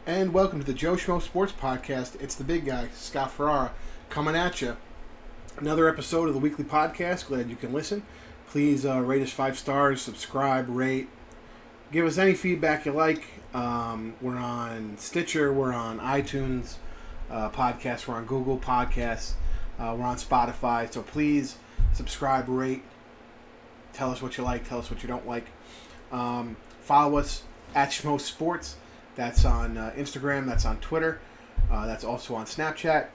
And welcome to the Schmo Sports Podcast. It's the big guy, Scott Ferrara, coming at you. Another episode of the weekly podcast. Glad you can listen. Please rate us 5 stars, subscribe, rate. Give us any feedback you like. We're on Stitcher, we're on iTunes Podcasts, we're on Google Podcasts, we're on Spotify. So please subscribe, rate. Tell us what you like, tell us what you don't like. Follow us at Schmo Sports. That's on Instagram. That's on Twitter. That's also on Snapchat.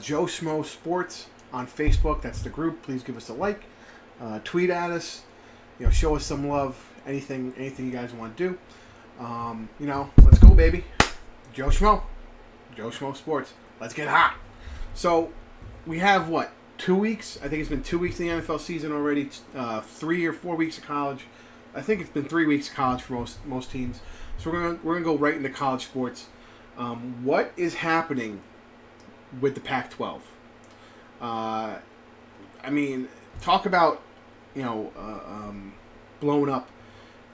Joe Schmo Sports on Facebook. That's the group. Please give us a like. Tweet at us. Show us some love. Anything you guys want to do. Let's go, baby. Joe Schmo. Joe Schmo Sports. Let's get hot. So we have 2 weeks? I think it's been 2 weeks in the NFL season already. 3 or 4 weeks of college. I think it's been 3 weeks of college for most teams. So we're gonna go right into college sports. What is happening with the Pac-12? Talk about blown up.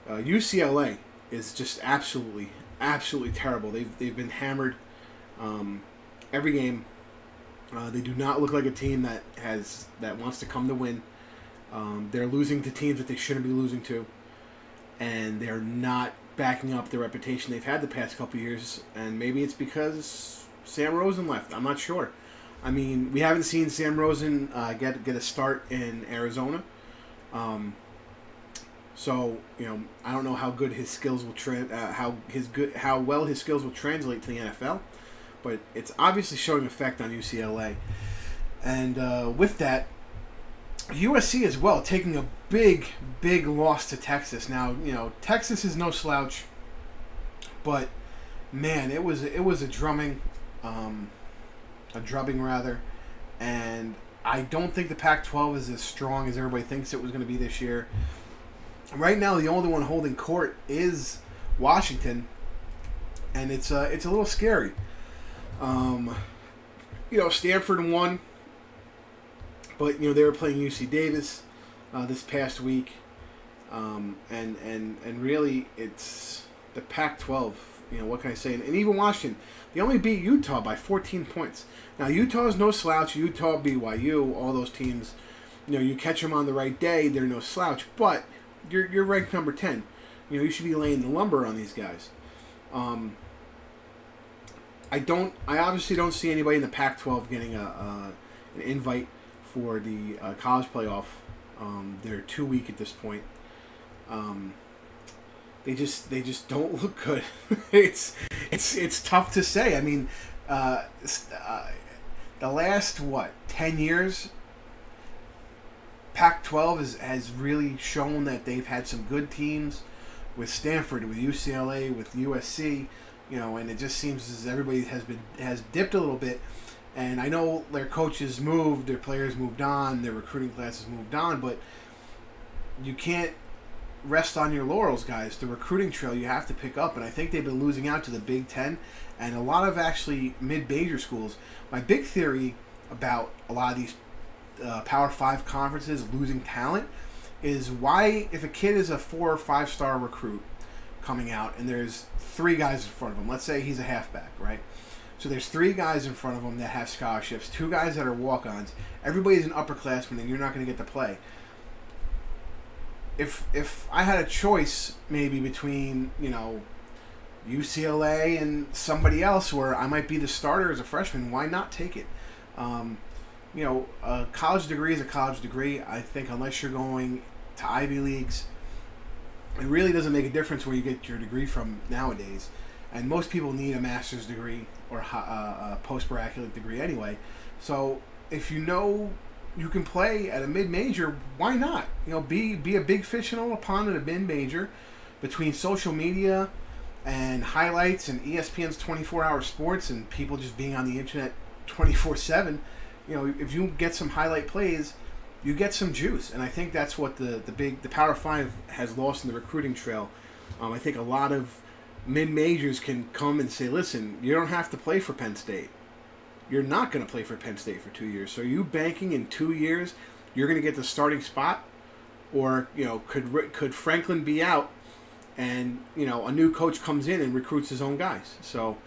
UCLA is just absolutely terrible. They've been hammered every game. They do not look like a team that wants to come to win. They're losing to teams that they shouldn't be losing to, and they're not backing up the reputation they've had the past couple years, and maybe it's because Sam Rosen left. I'm not sure. We haven't seen Sam Rosen get a start in Arizona, so I don't know how good his skills will how well his skills will translate to the NFL, but it's obviously showing effect on UCLA, and with that, USC as well, taking a big loss to Texas. Now, Texas is no slouch, but man, it was a drubbing rather, and I don't think the Pac-12 is as strong as everybody thinks it was going to be this year. Right now, the only one holding court is Washington, and it's a little scary. Stanford won. But they were playing UC Davis this past week, and really it's the Pac-12. What can I say? And even Washington, they only beat Utah by 14 points. Now Utah is no slouch. Utah, BYU, all those teams. You catch them on the right day, they're no slouch. But you're ranked number 10. You should be laying the lumber on these guys. I obviously don't see anybody in the Pac-12 getting an invite for the college playoff. They're too weak at this point. They just don't look good. it's tough to say. The last 10 years, Pac-12 has really shown that they've had some good teams with Stanford, with UCLA, with USC. And it just seems as everybody has dipped a little bit. And I know their coaches moved, their players moved on, their recruiting classes moved on, but you can't rest on your laurels, guys. The recruiting trail you have to pick up, and I think they've been losing out to the Big Ten and a lot of actually mid-major schools. My big theory about a lot of these Power 5 conferences losing talent is why, if a kid is a 4 or 5 star recruit coming out and there's 3 guys in front of him, let's say he's a halfback, right? So there's 3 guys in front of them that have scholarships, 2 guys that are walk-ons. Everybody's an upperclassman, and you're not going to get to play. If I had a choice, maybe between UCLA and somebody else, where I might be the starter as a freshman, why not take it? A college degree is a college degree. I think unless you're going to Ivy Leagues, it really doesn't make a difference where you get your degree from nowadays. And most people need a master's degree or a post-baccalaureate degree anyway. So if you can play at a mid-major, why not? Be a big fish in a little pond at a mid-major. Between social media and highlights and ESPN's 24-hour sports and people just being on the internet 24/7, if you get some highlight plays, you get some juice. And I think that's what the Power 5 has lost in the recruiting trail. I think a lot of mid-majors can come and say, listen, you don't have to play for Penn State. You're not going to play for Penn State for 2 years. So are you banking in 2 years you're going to get the starting spot? Or, could Franklin be out And, you know, a new coach comes in and recruits his own guys. So,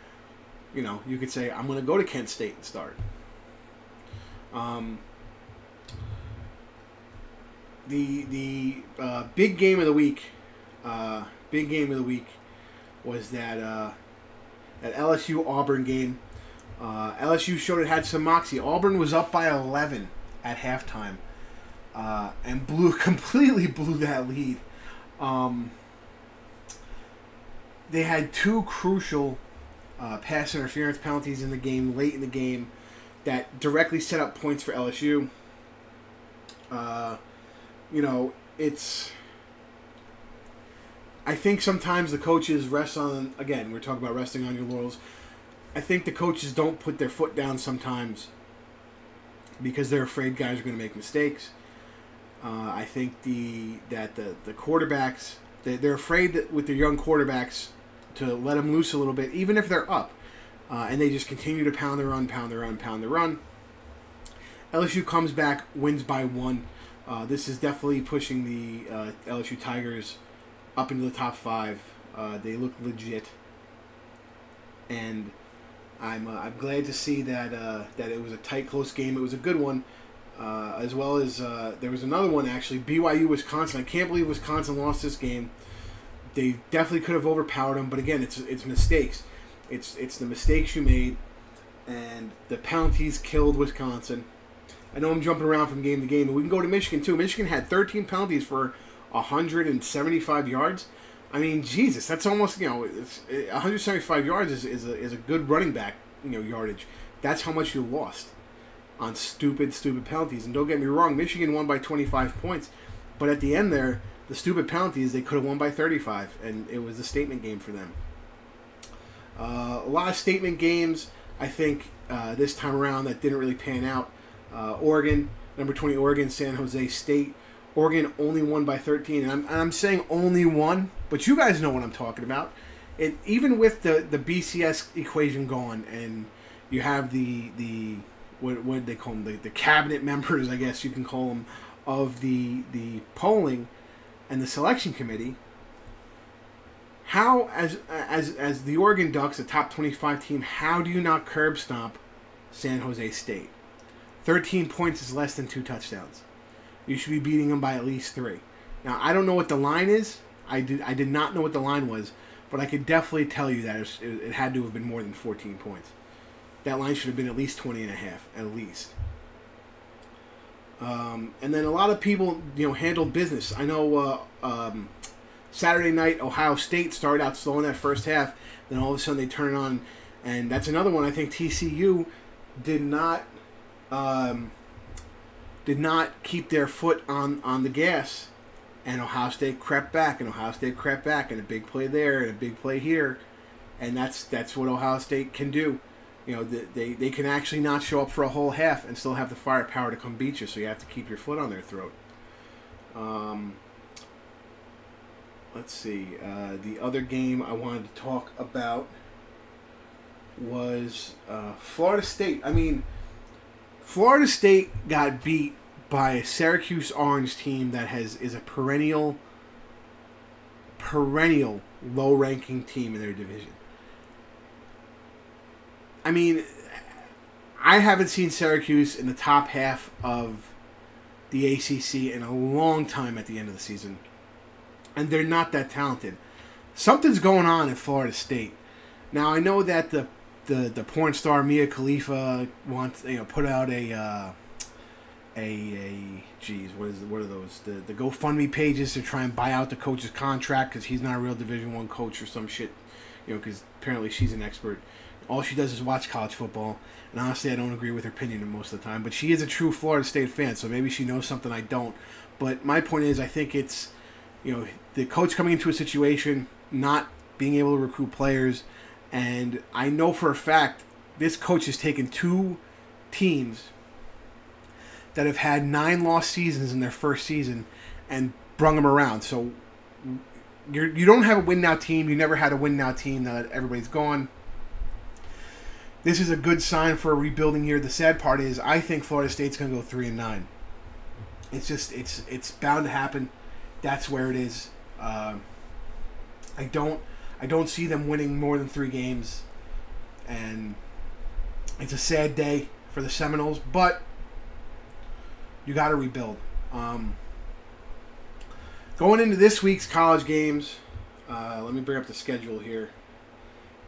you know, you could say, I'm going to go to Kent State and start. The big game of the week, was that LSU Auburn game. LSU showed it had some moxie. Auburn was up by 11 at halftime, and completely blew that lead. They had two crucial pass interference penalties in the game, late in the game, that directly set up points for LSU. You know, I think sometimes the coaches rest on, again, we're talking about resting on your laurels. I think the coaches don't put their foot down sometimes because they're afraid guys are going to make mistakes. I think that the quarterbacks, they're afraid that with their young quarterbacks to let them loose a little bit, even if they're up. And they just continue to pound the run. LSU comes back, wins by 1. This is definitely pushing the LSU Tigers up into the top 5. They look legit. And I'm glad to see that it was a tight, close game. It was a good one. As well as there was another one, actually, BYU Wisconsin. I can't believe Wisconsin lost this game. They definitely could have overpowered them, but again, it's mistakes. It's the mistakes you made, and the penalties killed Wisconsin. I know I'm jumping around from game to game, but we can go to Michigan too. Michigan had 13 penalties for 175 yards. I mean, Jesus, that's almost, 175 yards is a good running back, yardage. That's how much you lost on stupid penalties. And don't get me wrong, Michigan won by 25 points, but at the end there, the stupid penalties, they could have won by 35, and it was a statement game for them. A lot of statement games, I think, this time around that didn't really pan out. Oregon, number 20 Oregon, San Jose State. Oregon only won by 13, and I'm saying only one, but you guys know what I'm talking about. Even with the BCS equation going, and you have the what they call them, the cabinet members, I guess you can call them, of the polling and the selection committee. How, as the Oregon Ducks, a top 25 team, how do you not curb stomp San Jose State? 13 points is less than 2 touchdowns. You should be beating them by at least 3. Now, I don't know what the line is. I did not know what the line was, but I could definitely tell you that it had to have been more than 14 points. That line should have been at least 20.5, at least. And then a lot of people, handled business. I know Saturday night, Ohio State started out slow in that first half. Then all of a sudden they turn on, and that's another one. I think TCU did not keep their foot on the gas, and Ohio State crept back, and a big play there, and a big play here, and that's what Ohio State can do. They can actually not show up for a whole half and still have the firepower to come beat you, so you have to keep your foot on their throat. Let's see. The other game I wanted to talk about was Florida State. I mean, Florida State got beat by a Syracuse Orange team that is a perennial low-ranking team in their division. I mean, I haven't seen Syracuse in the top half of the ACC in a long time at the end of the season. And they're not that talented. Something's going on in Florida State. Now, I know that the porn star Mia Khalifa wants, put out what are those? The GoFundMe pages to try and buy out the coach's contract because he's not a real Division I coach or some shit. Because apparently she's an expert. All she does is watch college football. And honestly, I don't agree with her opinion most of the time. But she is a true Florida State fan, so maybe she knows something I don't. But my point is, I think it's, the coach coming into a situation, not being able to recruit players. And I know for a fact this coach has taken 2 teams that have had 9 lost seasons in their first season and brung them around. So you don't have a win-now team. You never had a win-now team now that everybody's gone. This is a good sign for a rebuilding year. The sad part is I think Florida State's going to go 3-9. It's just it's bound to happen. That's where it is. I don't see them winning more than 3 games, and it's a sad day for the Seminoles, but you got to rebuild. Going into this week's college games, let me bring up the schedule here.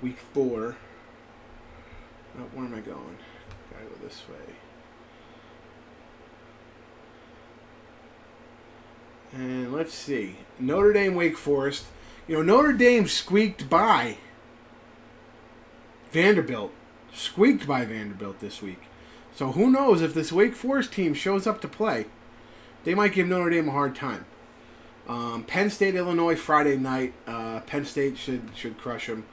Week 4. Oh, where am I going? Gotta go this way. And let's see. Notre Dame, Wake Forest. You know, Notre Dame squeaked by Vanderbilt. Squeaked by Vanderbilt this week. So who knows if this Wake Forest team shows up to play. They might give Notre Dame a hard time. Penn State, Illinois, Friday night. Penn State should crush them.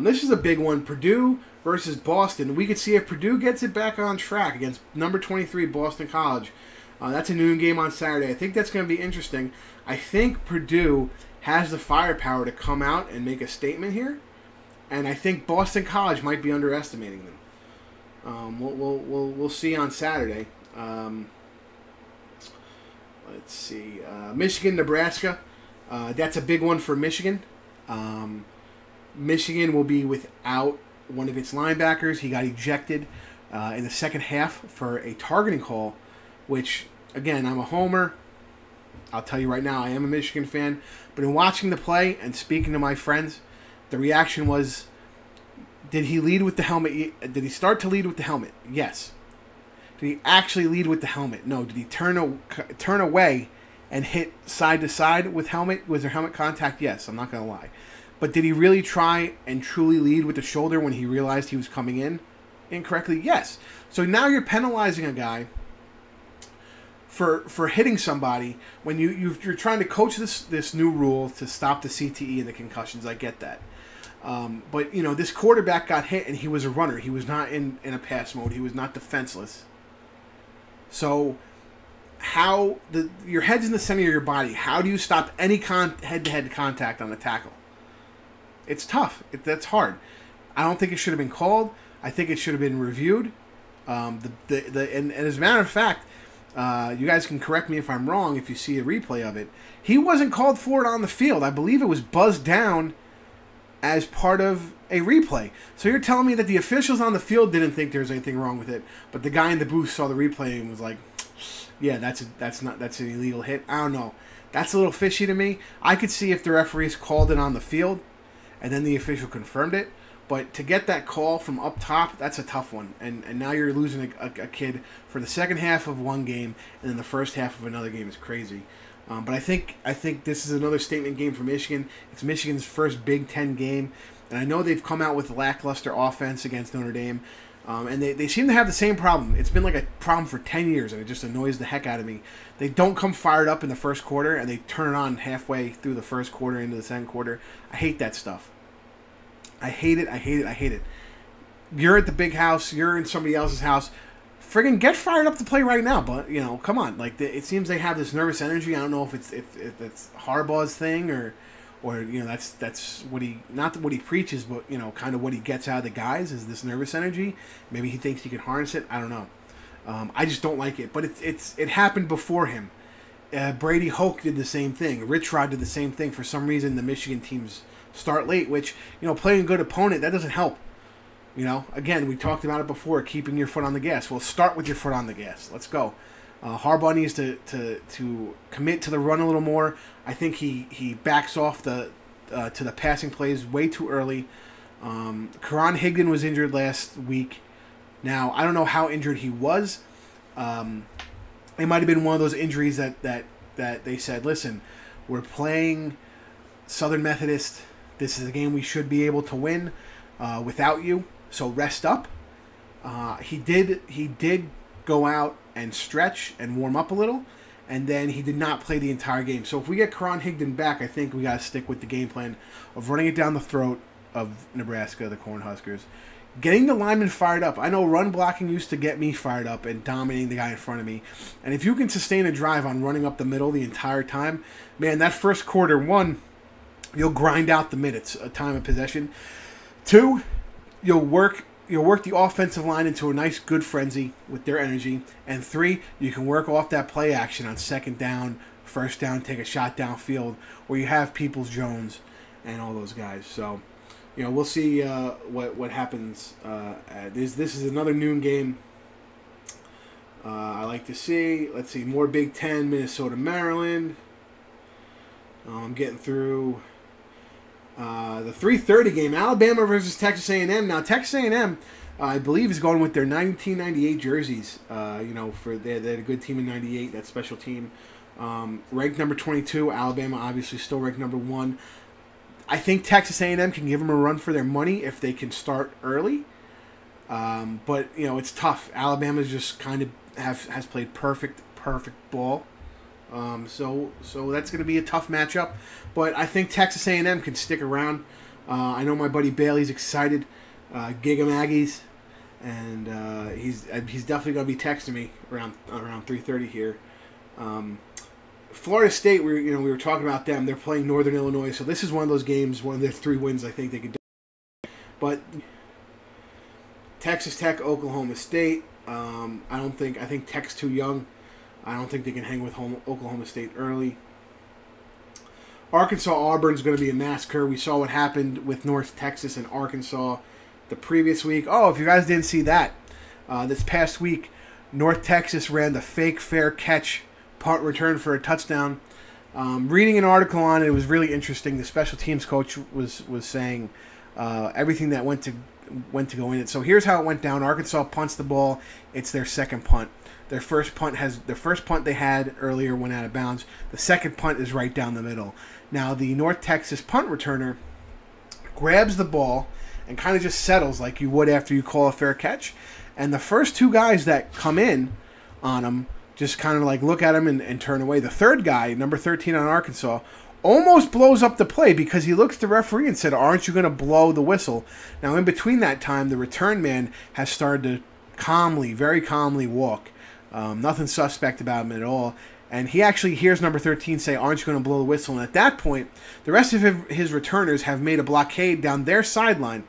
This is a big one. Purdue versus Boston. We could see if Purdue gets it back on track against number 23 Boston College. That's a noon game on Saturday. I think that's going to be interesting. I think Purdue has the firepower to come out and make a statement here, and I think Boston College might be underestimating them. We'll see on Saturday. Let's see. Michigan, Nebraska. That's a big one for Michigan. Michigan will be without one of its linebackers. He got ejected in the second half for a targeting call, which, again, I'm a homer. I'll tell you right now, I am a Michigan fan. But in watching the play and speaking to my friends, the reaction was, did he lead with the helmet? Did he start to lead with the helmet? Yes. Did he actually lead with the helmet? No. Did he turn away and hit side to side with helmet? Was there helmet contact? Yes. I'm not going to lie. But did he really try and truly lead with the shoulder when he realized he was coming in incorrectly? Yes. So now you're penalizing a guy for hitting somebody when you're trying to coach this new rule to stop the CTE and the concussions. I get that. But, you know, this quarterback got hit and he was a runner. He was not in a pass mode. He was not defenseless. So your head's in the center of your body. How do you stop any head-to-head contact on a tackle? It's tough. That's hard. I don't think it should have been called. I think it should have been reviewed. And as a matter of fact, you guys can correct me if I'm wrong if you see a replay of it. He wasn't called for it on the field. I believe it was buzzed down as part of a replay. So you're telling me that the officials on the field didn't think there was anything wrong with it, but the guy in the booth saw the replay and was like, yeah, that's an illegal hit. I don't know. That's a little fishy to me. I could see if the referees called it on the field and then the official confirmed it. But to get that call from up top, that's a tough one. And now you're losing a kid for the second half of one game, and then the first half of another game is crazy. But I think this is another statement game for Michigan. It's Michigan's first Big Ten game, and I know they've come out with lackluster offense against Notre Dame, and they seem to have the same problem. It's been like a problem for 10 years, and it just annoys the heck out of me. They don't come fired up in the first quarter, and they turn it on halfway through the first quarter into the second quarter. I hate that stuff. I hate it. I hate it. I hate it. You're at the big house. You're in somebody else's house. Friggin' get fired up to play right now. But, you know, come on. Like, it seems they have this nervous energy. I don't know if it's Harbaugh's thing or you know, that's what he, not what he preaches, but, you know, kind of what he gets out of the guys is this nervous energy. Maybe he thinks he can harness it. I don't know. I just don't like it. But it happened before him. Brady Hoke did the same thing. Rich Rod did the same thing. For some reason, the Michigan teams start late, which, you know, playing a good opponent, that doesn't help. You know, again, we talked about it before, keeping your foot on the gas. Well, start with your foot on the gas. Let's go. Harbaugh needs to commit to the run a little more. I think he backs off to the passing plays way too early. Karan Higdon was injured last week. Now, I don't know how injured he was. It might have been one of those injuries that they said, listen, we're playing Southern Methodist. This is a game we should be able to win without you. So rest up. He did go out and stretch and warm up a little, and then he did not play the entire game. So if we get Karan Higdon back, I think we got to stick with the game plan of running it down the throat of Nebraska, the Cornhuskers. Getting the linemen fired up. I know run blocking used to get me fired up and dominating the guy in front of me. And if you can sustain a drive on running up the middle the entire time, man, that first quarter, one, you'll grind out the minutes, a time of possession. Two, you'll work the offensive line into a nice, good frenzy with their energy. And three, you can work off that play action on second down, first down, take a shot downfield, where you have Peoples-Jones and all those guys. So, we'll see what happens. This is another noon game. I like to see. Let's see, more Big Ten, Minnesota, Maryland. I'm getting through the 3:30 game, Alabama versus Texas A&M. Now, Texas A&M, I believe, is going with their 1998 jerseys. They had a good team in '98, that special team. Ranked number 22. Alabama, obviously, still ranked number 1. I think Texas A&M can give them a run for their money if they can start early. But it's tough. Alabama's just kind of has played perfect ball. So that's going to be a tough matchup. But I think Texas A&M can stick around. I know my buddy Bailey's excited. Giga Aggies, and he's definitely going to be texting me around 3:30 here. Florida State, we were talking about them. They're playing Northern Illinois, so this is one of those games, one of their 3 wins I think they could do. But Texas Tech, Oklahoma State, I think Tech's too young. I don't think they can hang with Oklahoma State early. Arkansas, Auburn's going to be a massacre. We saw what happened with North Texas and Arkansas the previous week. Oh, if you guys didn't see that, this past week, North Texas ran the fake fair catch punt return for a touchdown. Reading an article on it, it was really interesting. The special teams coach was saying everything that went to go in it. So here's how it went down. Arkansas punts the ball. It's their second punt. Their first punt they had earlier went out of bounds. The second punt is right down the middle. Now the North Texas punt returner grabs the ball and kind of just settles like you would after you call a fair catch. And the first 2 guys that come in on him just kind of like look at him and turn away. The third guy, number 13 on Arkansas, almost blows up the play because he looks at the referee and said, "Aren't you going to blow the whistle?" Now, in between that time, the return man has started to very calmly walk. Nothing suspect about him at all. And he actually hears number 13 say, "Aren't you going to blow the whistle?" And at that point, the rest of his returners have made a blockade down their sideline.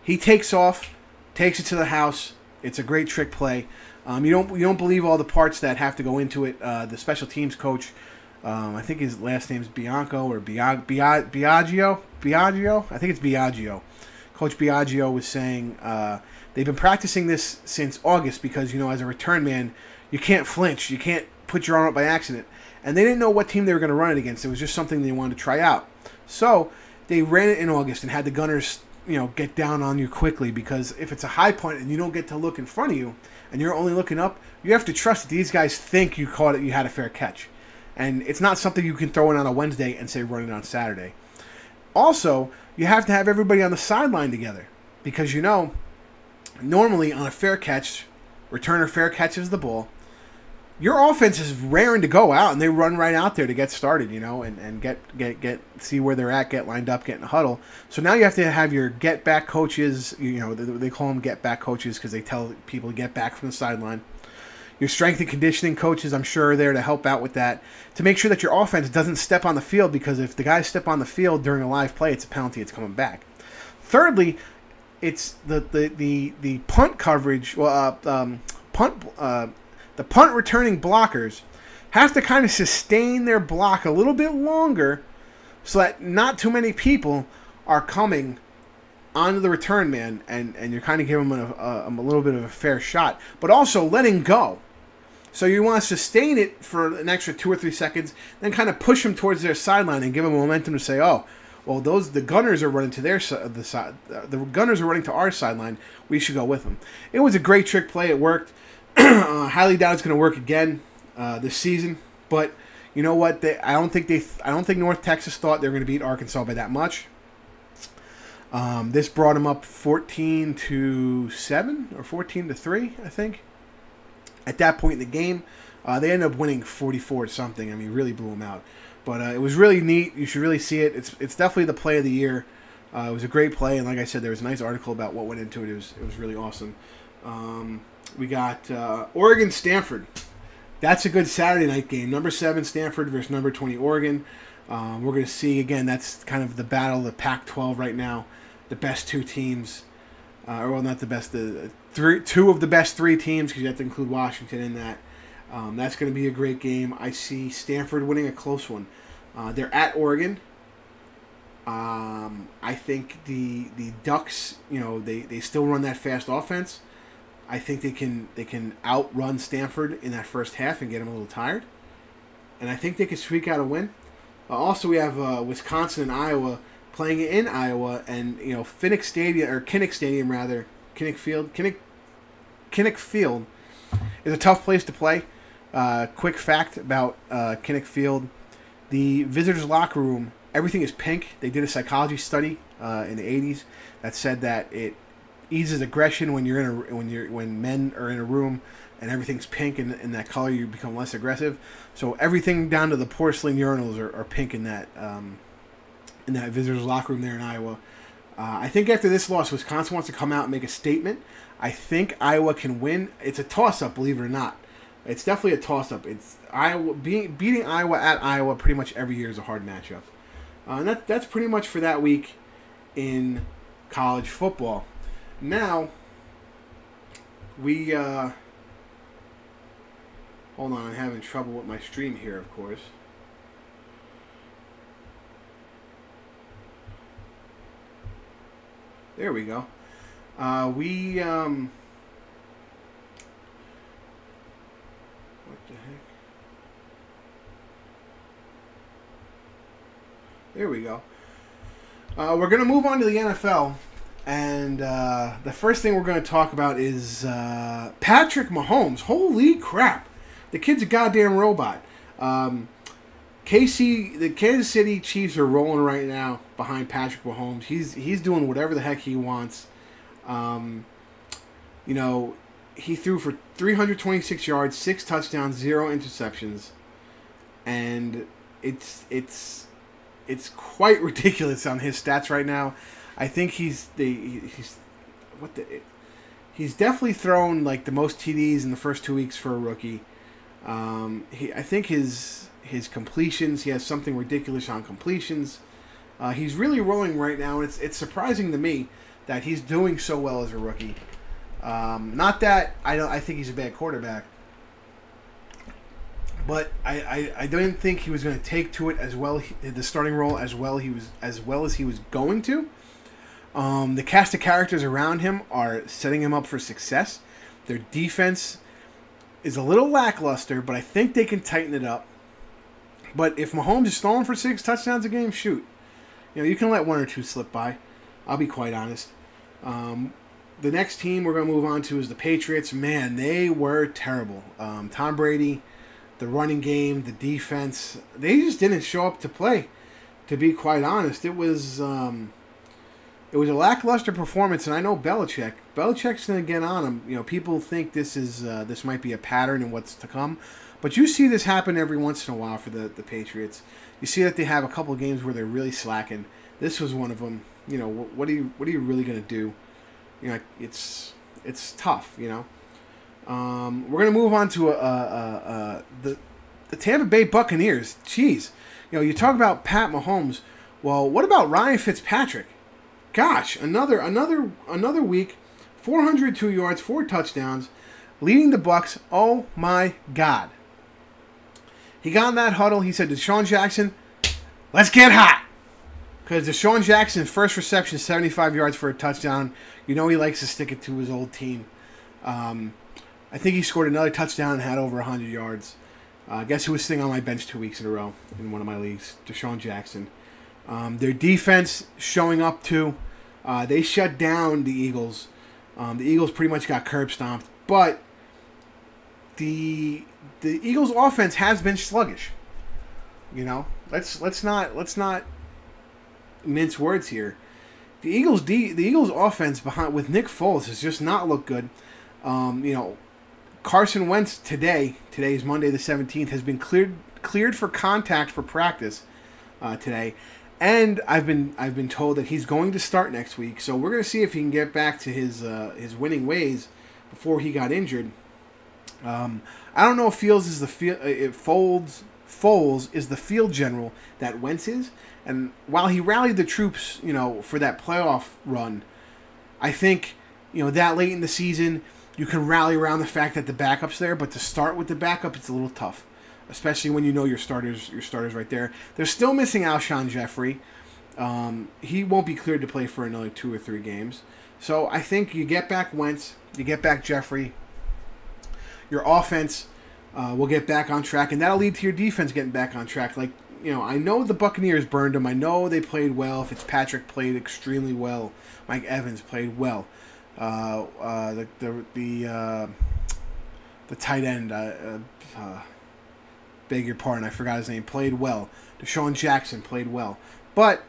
He takes off, takes it to the house. It's a great trick play. You don't believe all the parts that have to go into it. The special teams coach, I think his last name's Bianco or Biagio. I think it's Biagio. Coach Biagio was saying they've been practicing this since August because, as a return man, you can't flinch. You can't put your arm up by accident. And they didn't know what team they were going to run it against. It was just something they wanted to try out. So they ran it in August and had the gunners, get down on you quickly, because if it's a high point and you don't get to look in front of you and you're only looking up, you have to trust that these guys think you caught it, you had a fair catch. And it's not something you can throw in on a Wednesday and say run it on Saturday. Also, you have to have everybody on the sideline together because, normally on a fair catch, returner fair catches the ball, your offense is raring to go out and they run right out there to get started, and get see where they're at, get lined up, get in a huddle. So now you have to have your get back coaches, they call them get back coaches because they tell people to get back from the sideline. Your strength and conditioning coaches, I'm sure, are there to help out with that, to make sure that your offense doesn't step on the field, because if the guys step on the field during a live play, it's a penalty, it's coming back. Thirdly, it's the punt coverage, the punt returning blockers have to kind of sustain their block a little bit longer so that not too many people are coming onto the return man, and you're kind of giving them a little bit of a fair shot, but also letting go. So you want to sustain it for an extra 2 or 3 seconds, then kind of push them towards their sideline and give them momentum to say, "Oh, well, the gunners are running to their side. The gunners are running to our sideline. We should go with them." It was a great trick play. It worked. Highly doubt it's going to work again this season. But you know what? I don't think North Texas thought they were going to beat Arkansas by that much. This brought them up 14-7 or 14-3, I think. At that point in the game, they ended up winning 44-something. I mean, really blew them out. But it was really neat. You should really see it. It's definitely the play of the year. It was a great play, and like I said, there was a nice article about what went into it. It was really awesome. We got Oregon Stanford. That's a good Saturday night game. Number 7 Stanford versus number 20 Oregon. We're going to see again. That's kind of the battle of the Pac-12 right now. The best 2 teams, well, not the best. Two of the best 3 teams, because you have to include Washington in that. That's going to be a great game. I see Stanford winning a close one. They're at Oregon. I think the Ducks, they still run that fast offense. I think they can outrun Stanford in that first half and get them a little tired. And I think they could squeak out a win. Also, we have Wisconsin and Iowa playing in Iowa, and Kinnick Stadium rather, Kinnick Field is a tough place to play. Quick fact about Kinnick Field: the visitors' locker room, everything is pink. They did a psychology study in the '80s that said that it eases aggression when when men are in a room and everything's pink and in that color, you become less aggressive. So everything down to the porcelain urinals are pink in that visitors' locker room there in Iowa. I think after this loss, Wisconsin wants to come out and make a statement. I think Iowa can win. It's a toss-up, believe it or not. It's definitely a toss-up. It's Iowa beating Iowa at Iowa pretty much every year is a hard matchup. And that's pretty much for that week in college football. Now, we hold on, I'm having trouble with my stream here, of course. There we go. What the heck? There we go. We're going to move on to the NFL. And the first thing we're going to talk about is Patrick Mahomes. Holy crap. The kid's a goddamn robot. The Kansas City Chiefs are rolling right now behind Patrick Mahomes. He's doing whatever the heck he wants. He threw for 326 yards, 6 touchdowns, 0 interceptions. And it's quite ridiculous on his stats right now. I think he's definitely thrown like the most TDs in the first 2 weeks for a rookie. I think his completions, he has something ridiculous on completions. He's really rolling right now, and it's surprising to me that he's doing so well as a rookie. Not that I think he's a bad quarterback, but I didn't think he was going to take to it as well, the starting role as well as he was going to. The cast of characters around him are setting him up for success. Their defense is a little lackluster, but I think they can tighten it up. But if Mahomes is throwing for 6 touchdowns a game, shoot. You can let 1 or 2 slip by. I'll be quite honest. The next team we're going to move on to is the Patriots. Man, they were terrible. Tom Brady, the running game, the defense, they just didn't show up to play, to be quite honest. It was a lackluster performance, and I know Belichick's going to get on him. People think this might be a pattern in what's to come, but you see this happen every once in a while for the Patriots. You see that they have a couple of games where they're really slacking. This was one of them. What are you really going to do? It's tough. We're going to move on to the Tampa Bay Buccaneers. Jeez, you talk about Pat Mahomes. Well, what about Ryan Fitzpatrick? Gosh, another week, 402 yards, 4 touchdowns, leading the Bucs. Oh my God! He got in that huddle. He said to Deshaun Jackson, "Let's get hot." Because Deshaun Jackson's first reception, 75 yards for a touchdown. He likes to stick it to his old team. I think he scored another touchdown and had over 100 yards. Guess who was sitting on my bench 2 weeks in a row in one of my leagues? Deshaun Jackson. Their defense showing up too. They shut down the Eagles. The Eagles pretty much got curb stomped, but the Eagles' offense has been sluggish. Let's not mince words here. The Eagles' offense with Nick Foles has just not looked good. Carson Wentz today's Monday the 17th, has been cleared for contact for practice today. And I've been told that he's going to start next week, so we're going to see if he can get back to his winning ways before he got injured. I don't know if Foles is the field general that Wentz is, and while he rallied the troops, for that playoff run, I think that late in the season you can rally around the fact that the backup's there, but to start with the backup, it's a little tough. Especially when your starters right there. They're still missing Alshon Jeffrey. He won't be cleared to play for another 2 or 3 games. So I think you get back Wentz, you get back Jeffrey, your offense will get back on track, and that'll lead to your defense getting back on track. Like, I know the Buccaneers burned them. I know they played well. Fitzpatrick played extremely well. Mike Evans played well. The tight end, beg your pardon, I forgot his name, played well. Deshaun Jackson played well. But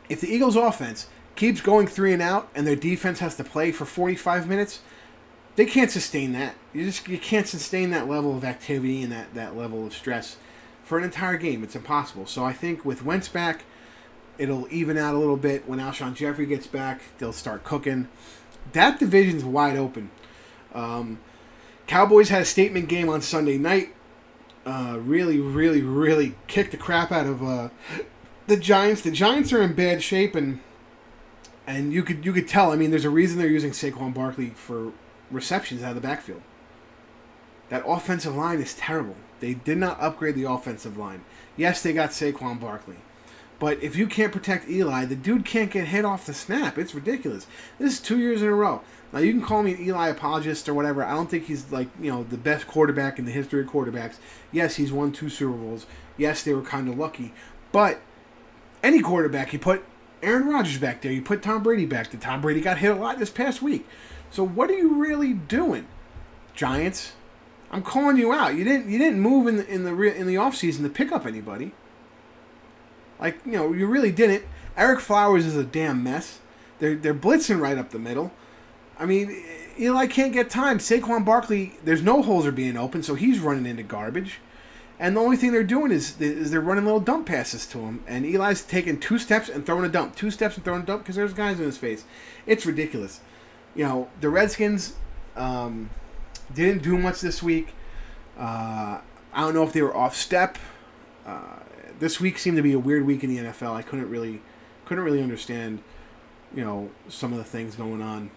if the Eagles' offense keeps going 3 and out, and their defense has to play for 45 minutes, they can't sustain that. You can't sustain that level of activity and that level of stress for an entire game. It's impossible. So I think with Wentz back, it'll even out a little bit. When Alshon Jeffrey gets back, they'll start cooking. That division's wide open. Cowboys had a statement game on Sunday night. Really, really, really kicked the crap out of the Giants. The Giants are in bad shape, and you could tell. I mean, there's a reason they're using Saquon Barkley for receptions out of the backfield. That offensive line is terrible. They did not upgrade the offensive line. Yes, they got Saquon Barkley. But if you can't protect Eli, the dude can't get hit off the snap. It's ridiculous. This is 2 years in a row. Now, you can call me an Eli apologist or whatever. I don't think he's the best quarterback in the history of quarterbacks. Yes, he's won 2 Super Bowls. Yes, they were kind of lucky. But any quarterback, you put Aaron Rodgers back there, you put Tom Brady back there. Tom Brady got hit a lot this past week. So what are you really doing, Giants? I'm calling you out. You didn't move in the offseason to pick up anybody. You really didn't. Eric Flowers is a damn mess. They're blitzing right up the middle. I mean, Eli can't get time. Saquon Barkley, there's no holes are being open, so he's running into garbage. And the only thing they're doing is they're running little dump passes to him. And Eli's taking 2 steps and throwing a dump. 2 steps and throwing a dump because there's guys in his face. It's ridiculous. The Redskins didn't do much this week. I don't know if they were off step. This week seemed to be a weird week in the NFL. I couldn't really understand, some of the things going on.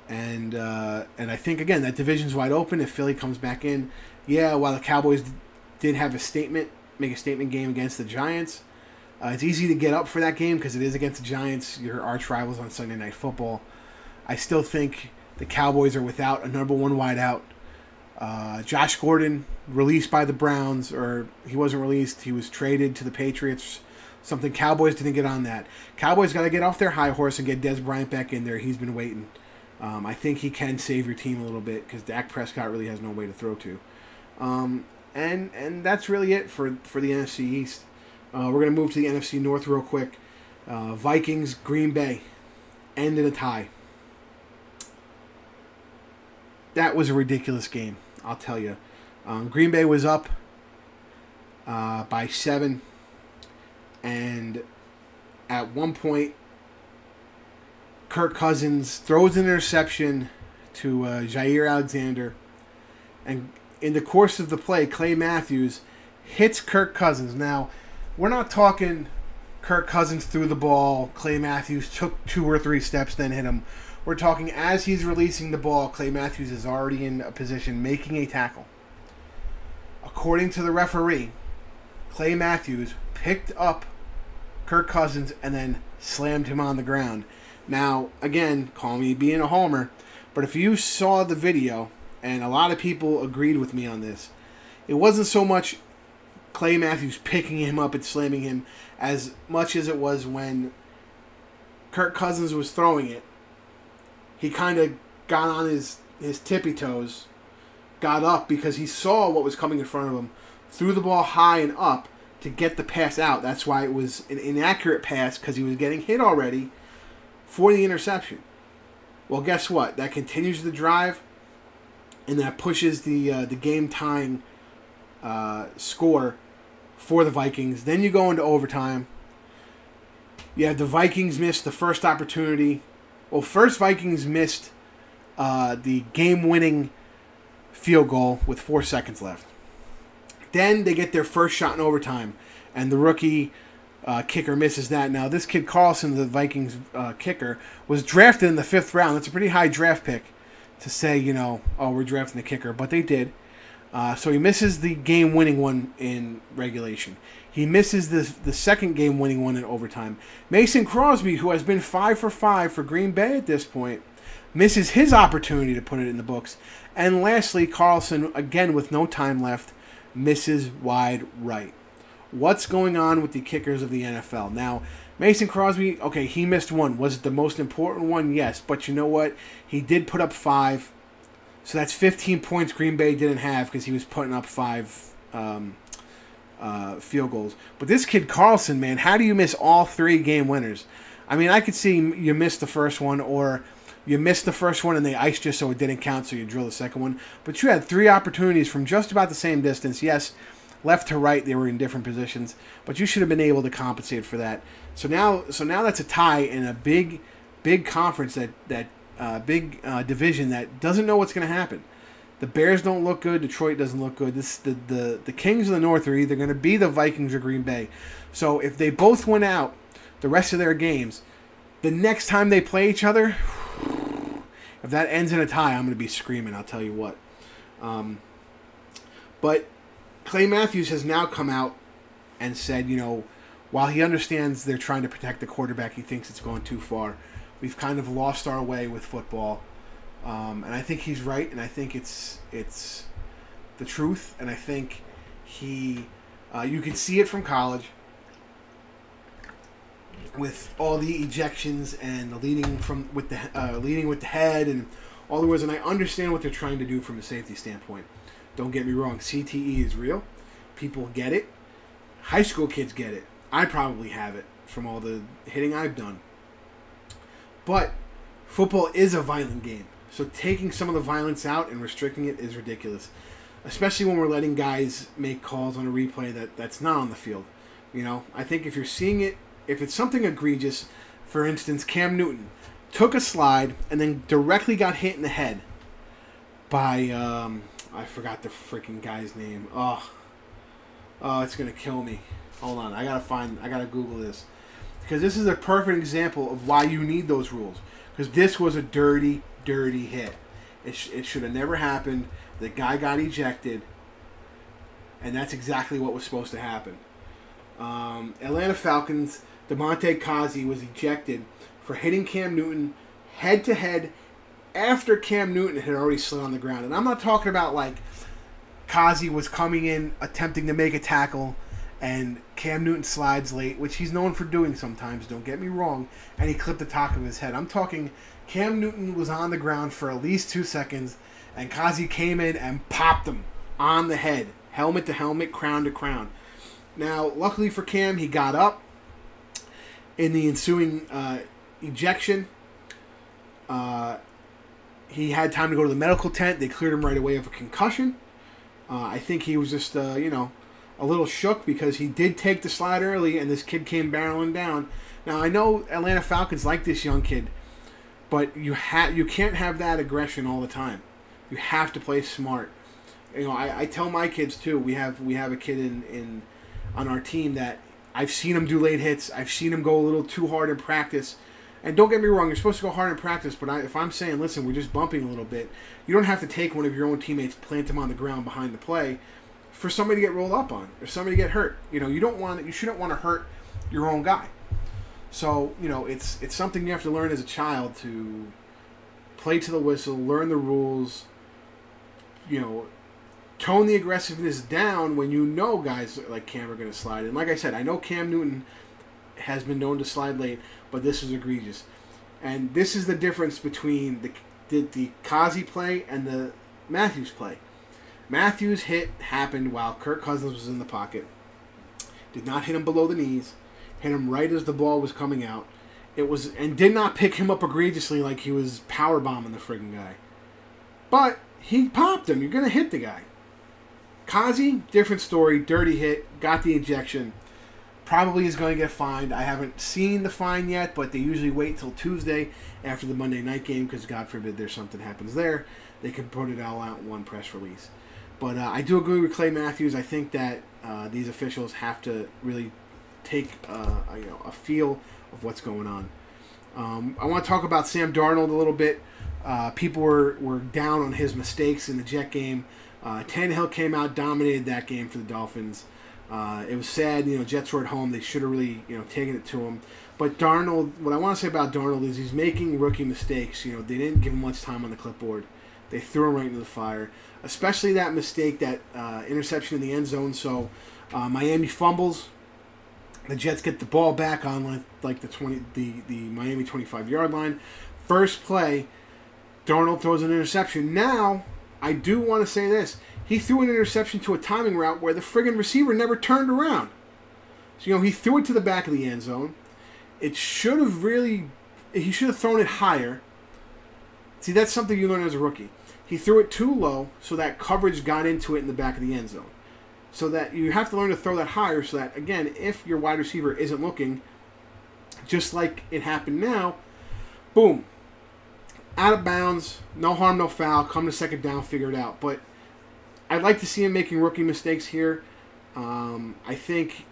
And I think again that division's wide open. If Philly comes back in, while the Cowboys did have make a statement game against the Giants, it's easy to get up for that game because it is against the Giants, your arch rivals on Sunday Night Football. I still think the Cowboys are without a number 1 wideout. Josh Gordon released by the Browns, or he wasn't released. He was traded to the Patriots. Something Cowboys didn't get on that. Cowboys got to get off their high horse and get Dez Bryant back in there. He's been waiting. I think he can save your team a little bit because Dak Prescott really has no way to throw to. And that's really it for the NFC East. We're going to move to the NFC North real quick. Vikings, Green Bay, end in a tie. That was a ridiculous game, I'll tell you. Green Bay was up by 7, and at one point, Kirk Cousins throws an interception to Jair Alexander, and in the course of the play, Clay Matthews hits Kirk Cousins. Now, we're not talking Kirk Cousins threw the ball, Clay Matthews took 2 or 3 steps, then hit him. We're talking as he's releasing the ball, Clay Matthews is already in a position making a tackle. According to the referee, Clay Matthews picked up Kirk Cousins and then slammed him on the ground. Now, again, call me being a homer, but if you saw the video, and a lot of people agreed with me on this, it wasn't so much Clay Matthews picking him up and slamming him as much as it was when Kirk Cousins was throwing it. He kind of got on his tippy toes, got up because he saw what was coming in front of him, threw the ball high and up to get the pass out. That's why it was an inaccurate pass because he was getting hit already for the interception. Well, guess what? That continues the drive, and that pushes the game-tying score for the Vikings. Then you go into overtime. You have the Vikings missed the first opportunity. Well, first Vikings missed the game-winning field goal with 4 seconds left. Then they get their first shot in overtime, and the rookie kicker misses that. Now, this kid Carlson, the Vikings kicker, was drafted in the 5th round. That's a pretty high draft pick to say, oh, we're drafting the kicker, but they did. So he misses the game-winning one in regulation. He misses the second game-winning one in overtime. Mason Crosby, who has been 5 for 5 for Green Bay at this point, misses his opportunity to put it in the books. And lastly, Carlson, again with no time left, misses wide right. What's going on with the kickers of the NFL? Now, Mason Crosby, okay, he missed one. Was it the most important one? Yes. But you know what? He did put up 5. So that's 15 points Green Bay didn't have because he was putting up 5 field goals. But this kid Carlson, man, how do you miss all 3 game winners? I mean, I could see you missed the first one, or you missed the first one and they iced you so it didn't count, so you drill the second one. But you had 3 opportunities from just about the same distance. Yes, left to right, they were in different positions, but you should have been able to compensate for that. So now that's a tie in a big conference, that big division that doesn't know what's going to happen. The Bears don't look good. Detroit doesn't look good. The Kings of the North are either going to be the Vikings or Green Bay. So if they both win out the rest of their games, the next time they play each other, if that ends in a tie, I'm going to be screaming, I'll tell you what. But Clay Matthews has now come out and said, while he understands they're trying to protect the quarterback, he thinks it's going too far. We've kind of lost our way with football. And I think he's right, and I think it's the truth, and I think you can see it from college with all the ejections and the leading with the head and all the words, and I understand what they're trying to do from a safety standpoint. Don't get me wrong, CTE is real. People get it. High school kids get it. I probably have it from all the hitting I've done. But football is a violent game. So taking some of the violence out and restricting it is ridiculous. Especially when we're letting guys make calls on a replay that's not on the field. I think if you're seeing it, if it's something egregious, for instance, Cam Newton took a slide and then directly got hit in the head by, I forgot the freaking guy's name. Oh, it's going to kill me. Hold on, I gotta Google this. Because this is a perfect example of why you need those rules. Because this was a dirty hit. It should have never happened. The guy got ejected. And that's exactly what was supposed to happen. Atlanta Falcons, DeMonte Kazi was ejected for hitting Cam Newton head-to-head after Cam Newton had already slid on the ground. And I'm not talking about like Kazi was coming in attempting to make a tackle and Cam Newton slides late, which he's known for doing sometimes, don't get me wrong, and he clipped the top of his head. I'm talking Cam Newton was on the ground for at least 2 seconds, and Kazi came in and popped him on the head, helmet to helmet, crown to crown. Now, luckily for Cam, he got up in the ensuing ejection. He had time to go to the medical tent. They cleared him right away of a concussion. I think he was just, a little shook because he did take the slide early and this kid came barreling down. Now, I know Atlanta Falcons like this young kid, but you can't have that aggression all the time. You have to play smart. I tell my kids too. We have a kid on our team that I've seen him do late hits. I've seen him go a little too hard in practice. And don't get me wrong, you're supposed to go hard in practice, but if I'm saying, listen, we're just bumping a little bit, you don't have to take one of your own teammates, plant him on the ground behind the play for somebody to get rolled up on or somebody to get hurt. You shouldn't want to hurt your own guy. So, it's something you have to learn as a child, to play to the whistle, learn the rules, tone the aggressiveness down when guys like Cam are going to slide. And like I said, I know Cam Newton has been known to slide late, but this is egregious. And this is the difference between the Kazi play and the Matthews play. Matthews' hit happened while Kirk Cousins was in the pocket. Did not hit him below the knees. Hit him right as the ball was coming out. And did not pick him up egregiously like he was power bombing the friggin' guy. But he popped him. You're going to hit the guy. Kazi, different story. Dirty hit. Got the ejection. Probably is going to get fined. I haven't seen the fine yet, but they usually wait till Tuesday after the Monday night game because, God forbid, there's something happens there. They can put it all out in one press release. But I do agree with Clay Matthews. I think that these officials have to really take a feel of what's going on. I want to talk about Sam Darnold a little bit. people were down on his mistakes in the Jet game. Tannehill came out, dominated that game for the Dolphins. It was sad, Jets were at home. They should have really, taken it to him. But Darnold, what I want to say about Darnold is he's making rookie mistakes. They didn't give him much time on the clipboard. They threw him right into the fire. Especially that mistake, that interception in the end zone. So Miami fumbles. The Jets get the ball back on like the Miami 25-yard line. First play, Darnold throws an interception. Now, I do want to say this. He threw an interception to a timing route where the friggin' receiver never turned around. So, he threw it to the back of the end zone. He should have thrown it higher. See, that's something you learn as a rookie. He threw it too low so that coverage got into it in the back of the end zone. So that you have to learn to throw that higher so that, again, if your wide receiver isn't looking, just like it happened now, boom, out of bounds, no harm, no foul, come to second down, figure it out. But I'd like to see him making rookie mistakes here. I think,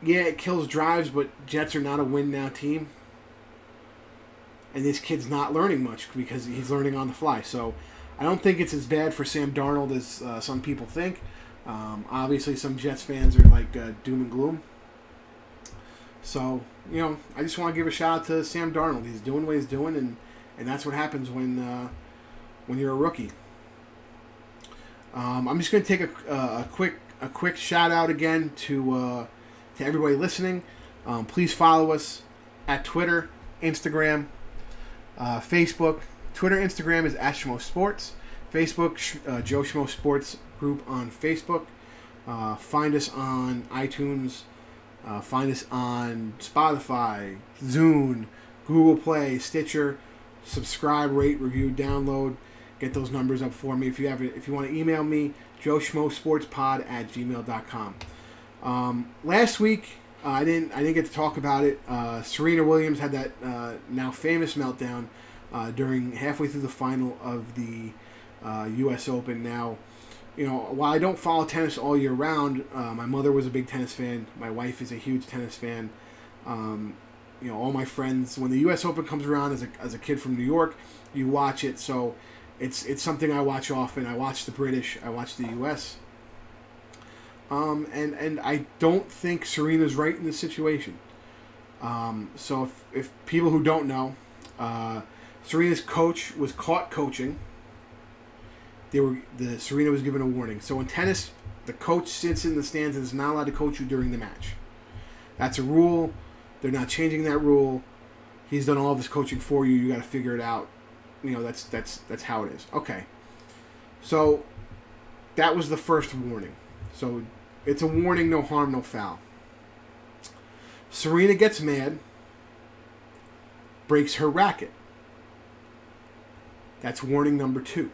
it kills drives, but Jets are not a win-now team. And this kid's not learning much because he's learning on the fly. So I don't think it's as bad for Sam Darnold as some people think. Obviously, some Jets fans are like doom and gloom. So, I just want to give a shout out to Sam Darnold. He's doing what he's doing, and that's what happens when you're a rookie. I'm just going to take a quick shout out again to everybody listening. Please follow us at Twitter, Instagram, Facebook. Twitter, Instagram is at Schmo Sports. Facebook, Joe Schmo Sports group on Facebook. Find us on iTunes. Find us on Spotify, Zune, Google Play, Stitcher. Subscribe, rate, review, download. Get those numbers up for me. If you want to email me, joeschmosportspod@gmail.com. Last week, I didn't get to talk about it. Serena Williams had that now famous meltdown during halfway through the final of the U.S. Open. Now, while I don't follow tennis all year round, my mother was a big tennis fan. My wife is a huge tennis fan. All my friends, when the U.S. Open comes around as a kid from New York, you watch it. So it's something I watch often. I watch the British. I watch the U.S. And I don't think Serena's right in this situation. So if people who don't know, Serena's coach was caught coaching. Serena was given a warning. So in tennis, the coach sits in the stands and is not allowed to coach you during the match. That's a rule. They're not changing that rule. He's done all of his coaching for you. You got to figure it out. That's how it is. Okay. So that was the first warning. So it's a warning, no harm, no foul. Serena gets mad, breaks her racket. That's warning number 2.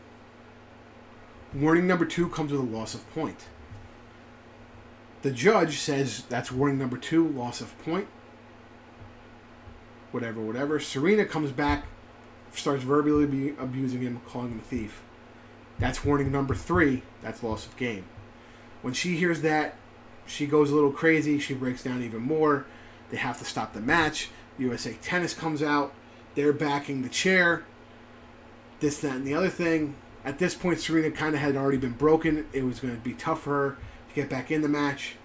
Warning number 2 comes with a loss of point. The judge says that's warning number 2, loss of point. Whatever. Serena comes back, starts verbally abusing him, calling him a thief. That's warning number 3, that's loss of game. When she hears that, she goes a little crazy. She breaks down even more. They have to stop the match. USA Tennis comes out. They're backing the chair. This, that, and the other thing. At this point, Serena kind of had already been broken. It was going to be tough for her to get back in the match.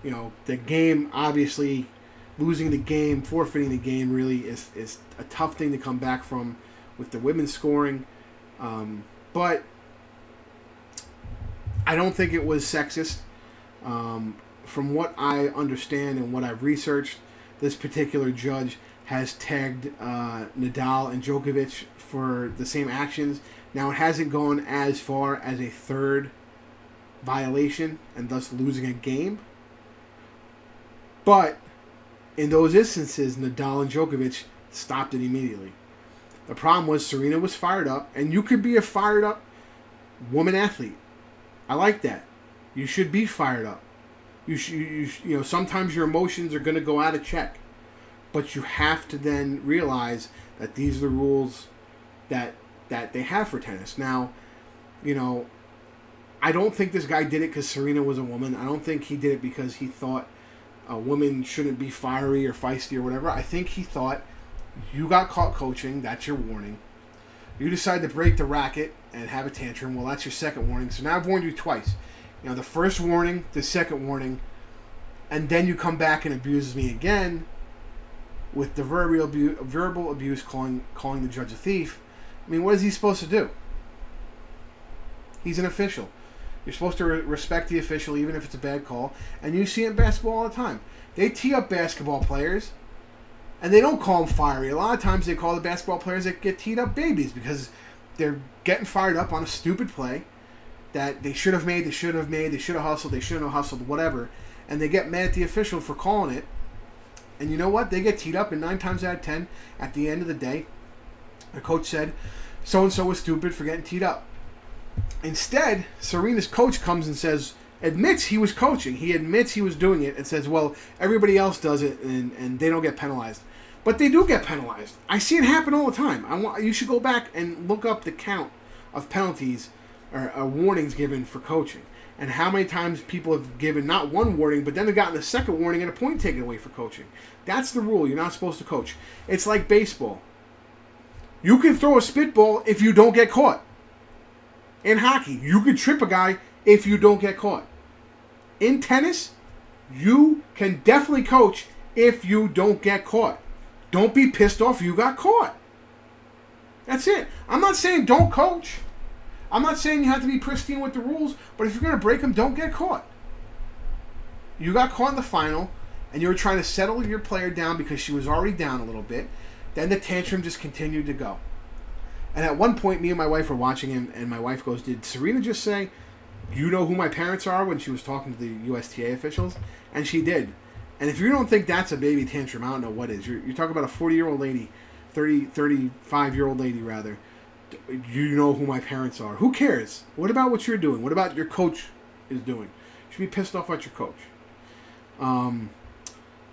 The game, obviously, losing the game, forfeiting the game really is a tough thing to come back from with the women scoring. But I don't think it was sexist. From what I understand and what I've researched, this particular judge has tagged Nadal and Djokovic for the same actions. Now, it hasn't gone as far as a third violation and thus losing a game. But in those instances, Nadal and Djokovic stopped it immediately. The problem was Serena was fired up, and you could be a fired up woman athlete. I like that. You should be fired up. Sometimes your emotions are going to go out of check, but you have to then realize that these are the rules that they have for tennis. Now, I don't think this guy did it because Serena was a woman. I don't think he did it because he thought a woman shouldn't be fiery or feisty or whatever. I think he thought, you got caught coaching, that's your warning. You decide to break the racket and have a tantrum. Well, that's your second warning. So now I've warned you twice. The first warning, the second warning, and then you come back and abuses me again with the verbal abuse, calling the judge a thief. I mean, what is he supposed to do? He's an official. You're supposed to respect the official, even if it's a bad call. And you see it in basketball all the time. They tee up basketball players, and they don't call them fiery. A lot of times they call the basketball players that get teed up babies because they're getting fired up on a stupid play that they should have made, they should have hustled, they shouldn't have hustled, whatever. And they get mad at the official for calling it. And you know what? They get teed up, and 9 times out of 10, at the end of the day, the coach said, so-and-so was stupid for getting teed up. Instead, Serena's coach comes and admits he was coaching. He admits he was doing it and says, well, everybody else does it, and they don't get penalized. But they do get penalized. I see it happen all the time. You should go back and look up the count of penalties or warnings given for coaching, and how many times people have given not one warning, but then they've gotten a second warning and a point taken away for coaching. That's the rule. You're not supposed to coach. It's like baseball. You can throw a spitball if you don't get caught. In hockey, you can trip a guy if you don't get caught. In tennis, you can definitely coach if you don't get caught. Don't be pissed off you got caught. That's it. I'm not saying don't coach. I'm not saying you have to be pristine with the rules, but if you're going to break them, don't get caught. You got caught in the final, and you were trying to settle your player down because she was already down a little bit. Then the tantrum just continued to go. And at one point, me and my wife were watching him, and my wife goes, did Serena just say, you know who my parents are, when she was talking to the USTA officials? And she did. And if you don't think that's a baby tantrum, I don't know what is. You're talking about a 40-year-old lady, 35-year-old lady, rather. You know who my parents are. Who cares? What about what you're doing? What about your coach is doing? You should be pissed off at your coach.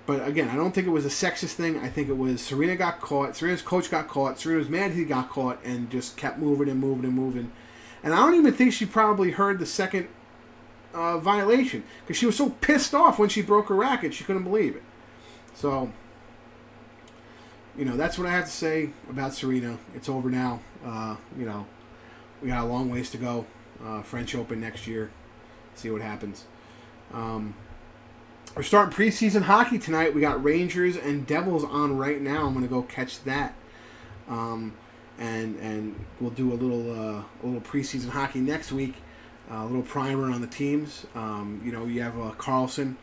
But again, I don't think it was a sexist thing. I think it was Serena got caught. Serena's coach got caught. Serena was mad he got caught and just kept moving and moving and moving. And I don't even think she probably heard the second violation because she was so pissed off when she broke her racket she couldn't believe it. So, that's what I have to say about Serena. It's over now. We got a long ways to go. French Open next year. See what happens. We're starting preseason hockey tonight. We got Rangers and Devils on right now. I'm going to go catch that. And we'll do a little preseason hockey next week. A little primer on the teams. You have Carlson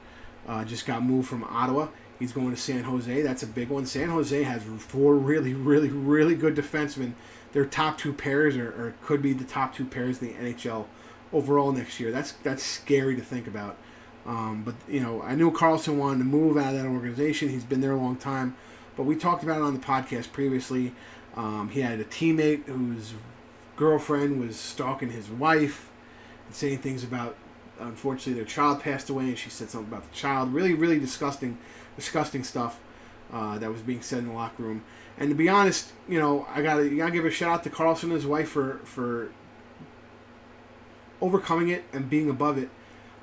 just got moved from Ottawa. He's going to San Jose. That's a big one. San Jose has 4 really, really, really good defensemen. Their top 2 pairs or could be the top 2 pairs in the NHL overall next year. That's scary to think about. But I knew Carlson wanted to move out of that organization. He's been there a long time. But we talked about it on the podcast previously. He had a teammate whose girlfriend was stalking his wife and saying things about, unfortunately, their child passed away, and she said something about the child. Really, really disgusting stuff that was being said in the locker room. And to be honest, you gotta give a shout out to Carlson and his wife for overcoming it and being above it.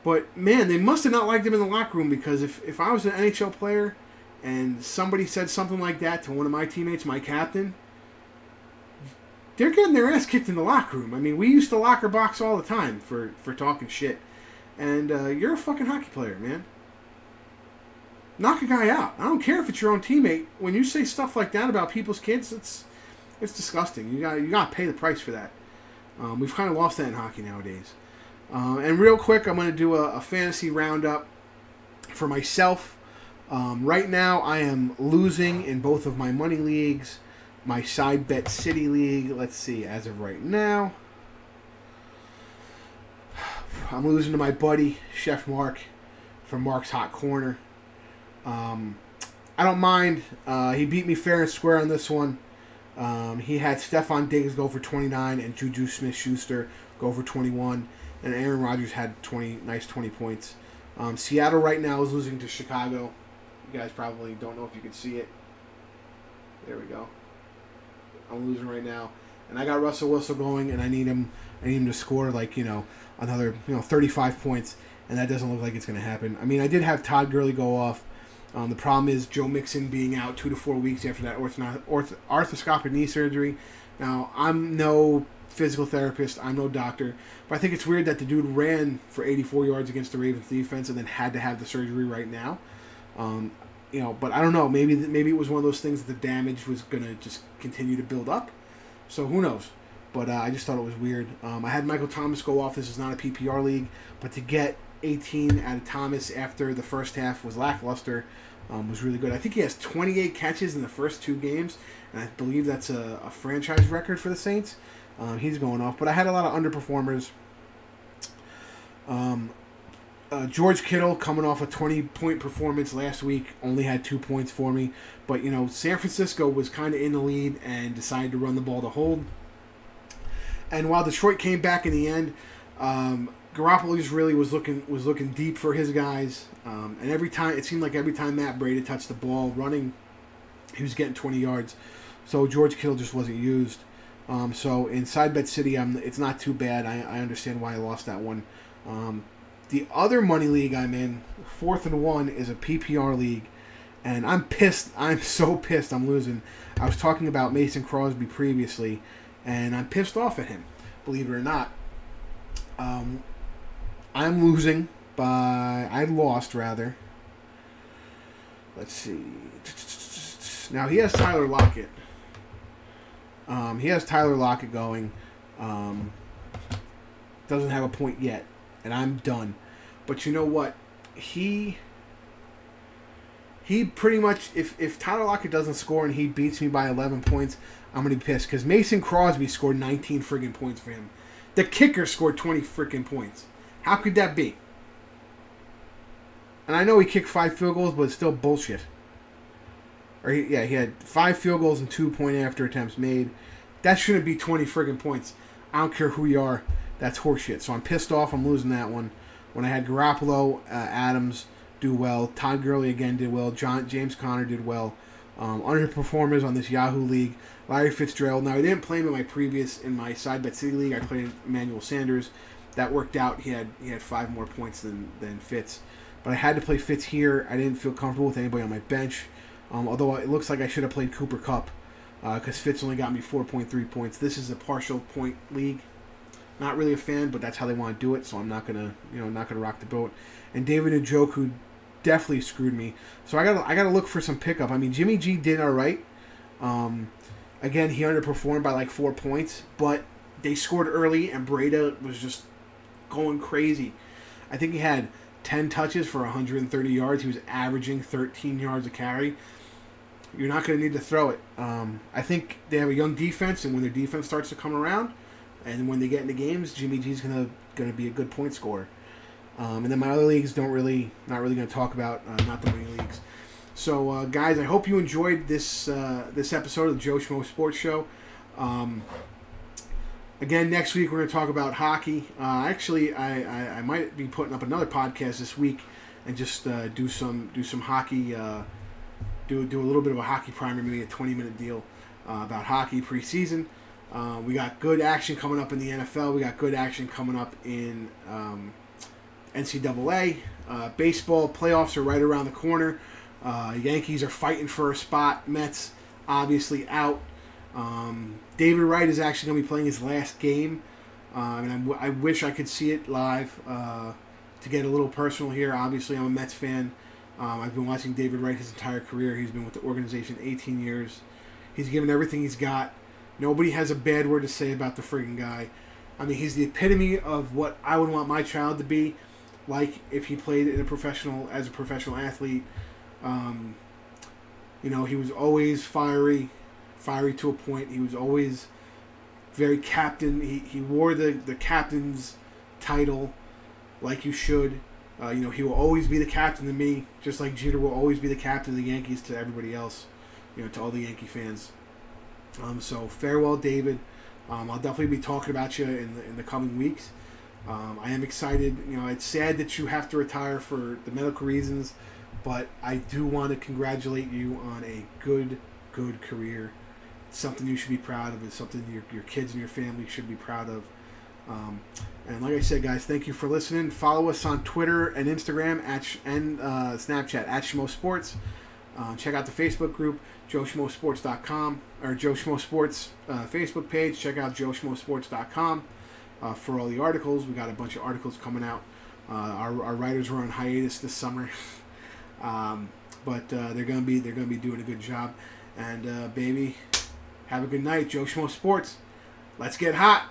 But man, they must have not liked him in the locker room, because if I was an NHL player and somebody said something like that to one of my teammates, my captain, they're getting their ass kicked in the locker room. I mean, we used to locker box all the time for talking shit. And you're a fucking hockey player, man. Knock a guy out. I don't care if it's your own teammate. When you say stuff like that about people's kids, it's disgusting. You got to pay the price for that. We've kind of lost that in hockey nowadays. And real quick, I'm going to do a fantasy roundup for myself. Right now, I am losing in both of my money leagues. My side bet city league, let's see, as of right now, I'm losing to my buddy, Chef Mark, from Mark's Hot Corner. I don't mind. He beat me fair and square on this one. He had Stephon Diggs go for 29 and Juju Smith-Schuster go for 21. And Aaron Rodgers had 20 points. Seattle right now is losing to Chicago. You guys probably don't know if you can see it. There we go. I'm losing right now. And I got Russell Wilson going, and I need him to score another 35 points, and that doesn't look like it's going to happen. I mean, I did have Todd Gurley go off. The problem is Joe Mixon being out 2 to 4 weeks after that arthroscopic knee surgery. Now, I'm no physical therapist. I'm no doctor. But I think it's weird that the dude ran for 84 yards against the Ravens defense and then had to have the surgery right now. But I don't know. Maybe it was one of those things that the damage was going to just continue to build up. So who knows? But I just thought it was weird. I had Michael Thomas go off. This is not a PPR league. But to get 18 out of Thomas after the first half was lackluster was really good. I think he has 28 catches in the first 2 games. And I believe that's a franchise record for the Saints. He's going off. But I had a lot of underperformers. George Kittle, coming off a 20-point performance last week, only had 2 points for me. But, San Francisco was kind of in the lead and decided to run the ball to hold. And while Detroit came back in the end, Garoppolo just really was looking deep for his guys. And it seemed like every time Matt Brady touched the ball running, he was getting 20 yards. So George Kittle just wasn't used. So in side bet city, it's not too bad. I understand why I lost that one. The other money league I'm in, 4th and 1, is a PPR league. And I'm pissed. I'm so pissed I'm losing. I was talking about Mason Crosby previously, and I'm pissed off at him, believe it or not. I'm losing by... I lost, rather. Let's see. Now, he has Tyler Lockett. He has Tyler Lockett going. Doesn't have a point yet. And I'm done. But you know what? He pretty much... If Tyler Lockett doesn't score and he beats me by 11 points, I'm going to be pissed. Because Mason Crosby scored 19 friggin' points for him. The kicker scored 20 friggin' points. How could that be? And I know he kicked 5 field goals, but it's still bullshit. He had 5 field goals and 2 point-after attempts made. That shouldn't be 20 friggin' points. I don't care who you are. That's horseshit. So I'm pissed off. I'm losing that one. When I had Garoppolo, Adams do well. Todd Gurley again did well. James Conner did well. Underperformers on this Yahoo league. Larry Fitzgerald. Now, I didn't play him in my side bet city league. I played Emmanuel Sanders. That worked out. He had 5 more points than Fitz. But I had to play Fitz here. I didn't feel comfortable with anybody on my bench. Although it looks like I should have played Cooper Kupp. Because Fitz only got me 4.3 points. This is a partial point league. Not really a fan, but that's how they want to do it. So I'm not gonna rock the boat. And David Njoku definitely screwed me. So I gotta look for some pickup. I mean, Jimmy G did all right. Again, he underperformed by like 4 points, but they scored early, and Breda was just going crazy. I think he had 10 touches for 130 yards. He was averaging 13 yards a carry. You're not going to need to throw it. I think they have a young defense, and when their defense starts to come around, and when they get into games, Jimmy G's going to be a good point scorer. And then my other leagues not really going to talk about, not the money leagues. So, guys, I hope you enjoyed this episode of the Joe Schmo Sports Show. Again, next week we're going to talk about hockey. Actually, I might be putting up another podcast this week and just do some hockey. Do a little bit of a hockey primer, maybe a 20-minute deal about hockey preseason. We got good action coming up in the NFL. We got good action coming up in NCAA. Baseball playoffs are right around the corner. Yankees are fighting for a spot. Mets obviously out. David Wright is actually going to be playing his last game. And I wish I could see it live. To get a little personal here, obviously I'm a Mets fan. I've been watching David Wright his entire career. He's been with the organization 18 years. He's given everything he's got. Nobody has a bad word to say about the friggin' guy. I mean, he's the epitome of what I would want my child to be like if he played as a professional athlete. He was always fiery to a point. He was always very captain. He wore the captain's title like you should. He will always be the captain to me, just like Jeter will always be the captain of the Yankees to everybody else, to all the Yankee fans. So farewell, David. I'll definitely be talking about you in the coming weeks. I am excited. It's sad that you have to retire for the medical reasons, but I do want to congratulate you on a good career. It's something you should be proud of. It's something your kids and your family should be proud of. And like I said, guys, thank you for listening. Follow us on Twitter and Instagram and Snapchat at Schmo Sports. Check out the Facebook group, JoeSchmoSports.com, or Joe Schmo Sports Facebook page. Check out JoeSchmoSports.com for all the articles. We got a bunch of articles coming out. Our writers were on hiatus this summer, but they're gonna be doing a good job. And baby, have a good night, Joe Schmo Sports. Let's get hot.